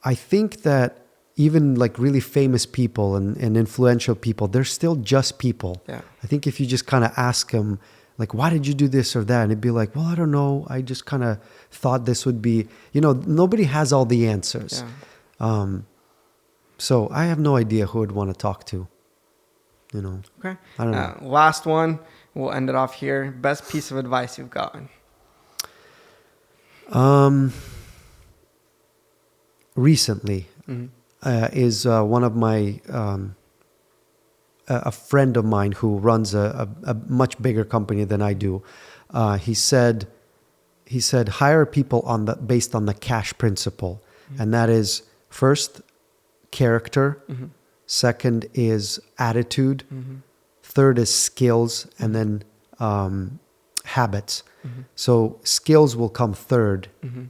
S2: I think that even really famous people and influential people, they're still just people.
S1: Yeah. I
S2: think if you just kind of ask them, why did you do this or that? And it'd be like, well, I don't know. I just kind of thought this would be, nobody has all the answers. Yeah. So I have no idea who I'd want to talk to,
S1: Okay.
S2: I don't know.
S1: Last one. We'll end it off here. Best piece of advice you've gotten?
S2: Recently, is one of my a friend of mine who runs a much bigger company than I do. He said hire people based on the cash principle, and that is first character, second is attitude, third is skills, and then habits. So skills will come third,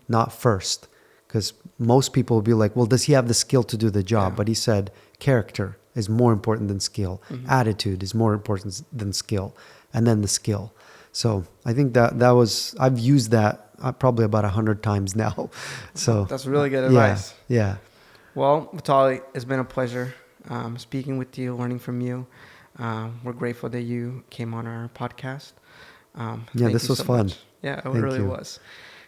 S2: not first. Because most people will be like, well, does he have the skill to do the job? Yeah. But he said character is more important than skill. Attitude is more important than skill. And then the skill. So I think that was, I've used that probably about 100 times now. So
S1: that's really good advice.
S2: Yeah.
S1: Well, Vitaliy, it's been a pleasure speaking with you, learning from you. We're grateful that you came on our podcast.
S2: This was fun.
S1: Yeah, it really was.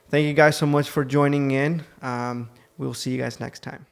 S1: Thank you guys so much for joining in. We'll see you guys next time.